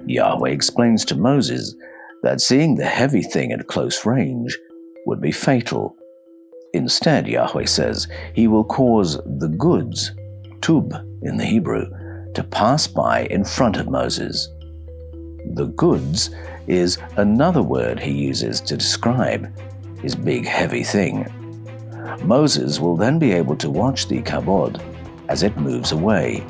Yahweh explains to Moses that seeing the heavy thing at close range would be fatal. Instead, Yahweh says he will cause the goods, tub in the Hebrew, to pass by in front of Moses. The goods is another word he uses to describe his big heavy thing. Moses will then be able to watch the kavod as it moves away.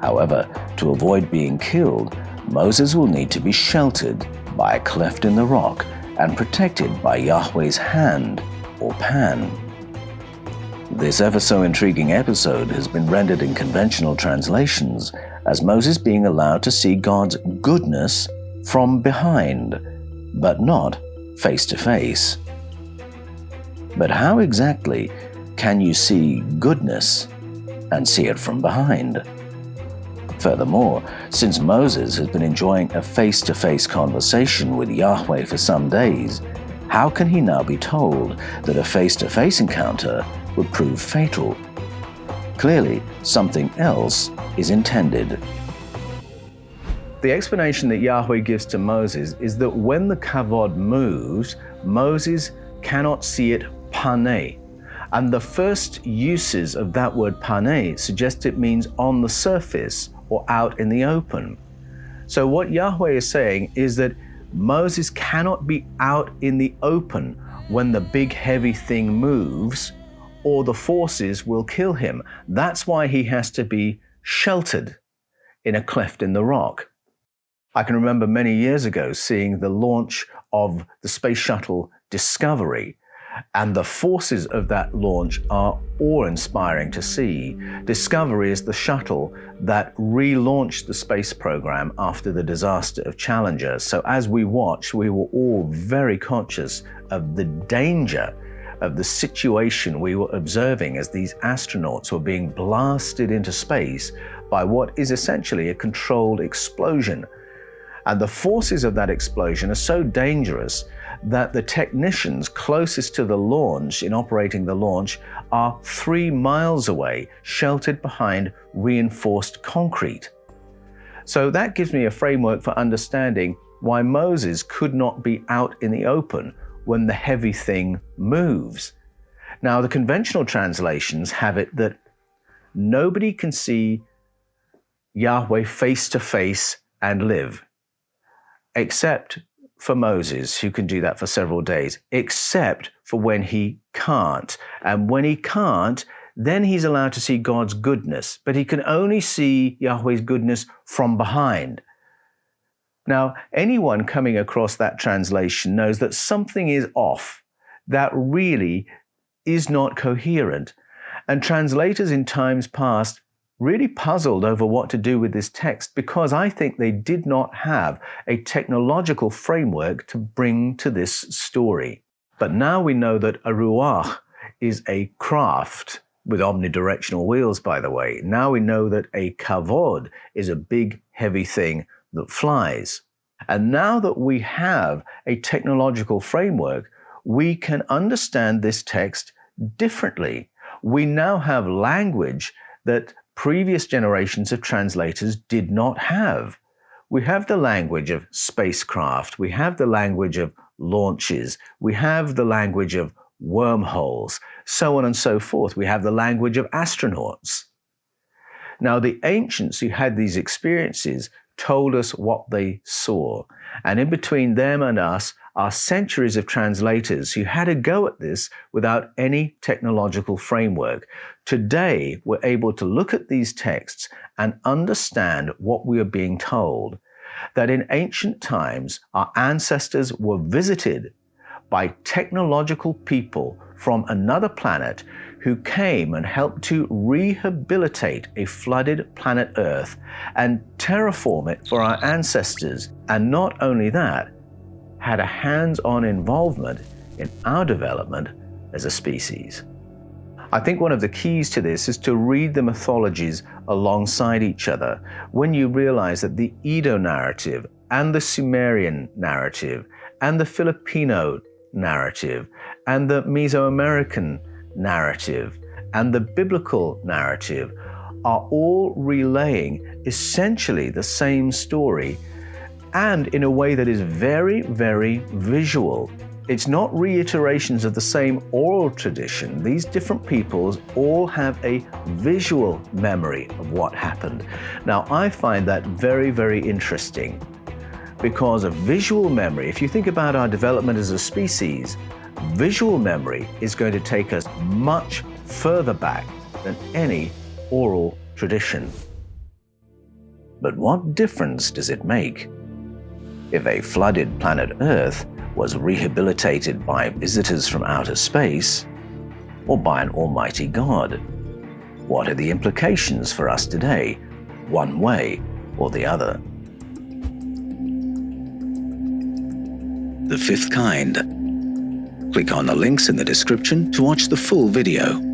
However, to avoid being killed, Moses will need to be sheltered by a cleft in the rock and protected by Yahweh's hand or pan. This ever so intriguing episode has been rendered in conventional translations as Moses being allowed to see God's goodness from behind, but not face to face. But how exactly can you see goodness and see it from behind? Furthermore, since Moses has been enjoying a face-to-face conversation with Yahweh for some days, how can he now be told that a face-to-face encounter would prove fatal? Clearly, something else is intended. The explanation that Yahweh gives to Moses is that when the kavod moves, Moses cannot see it paneh. And the first uses of that word paneh suggest it means on the surface or out in the open. So what Yahweh is saying is that Moses cannot be out in the open when the big heavy thing moves, or the forces will kill him. That's why he has to be sheltered in a cleft in the rock. I can remember many years ago seeing the launch of the space shuttle Discovery, and the forces of that launch are awe-inspiring to see. Discovery is the shuttle that relaunched the space program after the disaster of Challenger. So as we watched, we were all very conscious of the danger of the situation we were observing as these astronauts were being blasted into space by what is essentially a controlled explosion. And the forces of that explosion are so dangerous that the technicians closest to the launch, in operating the launch, are 3 miles away, sheltered behind reinforced concrete. So that gives me a framework for understanding why Moses could not be out in the open when the heavy thing moves. Now, the conventional translations have it that nobody can see Yahweh face to face and live, except for Moses, who can do that for several days, except for when he can't. And when he can't, then he's allowed to see God's goodness, but he can only see Yahweh's goodness from behind. Now, anyone coming across that translation knows that something is off, that really is not coherent. And translators in times past really puzzled over what to do with this text because I think they did not have a technological framework to bring to this story. But now we know that a ruach is a craft with omnidirectional wheels, by the way. Now we know that a kavod is a big, heavy thing that flies. And now that we have a technological framework, we can understand this text differently. We now have language that previous generations of translators did not have. We have the language of spacecraft, we have the language of launches, we have the language of wormholes, so on and so forth. We have the language of astronauts. Now, the ancients who had these experiences told us what they saw. And in between them and us are centuries of translators who had a go at this without any technological framework. Today, we're able to look at these texts and understand what we are being told. That in ancient times, our ancestors were visited by technological people from another planet who came and helped to rehabilitate a flooded planet Earth and terraform it for our ancestors. And not only that, had a hands-on involvement in our development as a species. I think one of the keys to this is to read the mythologies alongside each other. When you realize that the Edo narrative and the Sumerian narrative and the Filipino narrative and the Mesoamerican narrative and the biblical narrative are all relaying essentially the same story, and in a way that is very, very visual. It's not reiterations of the same oral tradition. These different peoples all have a visual memory of what happened. Now, I find that very, very interesting, because a visual memory, if you think about our development as a species, visual memory is going to take us much further back than any oral tradition. But what difference does it make? If a flooded planet Earth was rehabilitated by visitors from outer space, or by an almighty God, what are the implications for us today, one way or the other? The fifth kind. Click on the links in the description to watch the full video.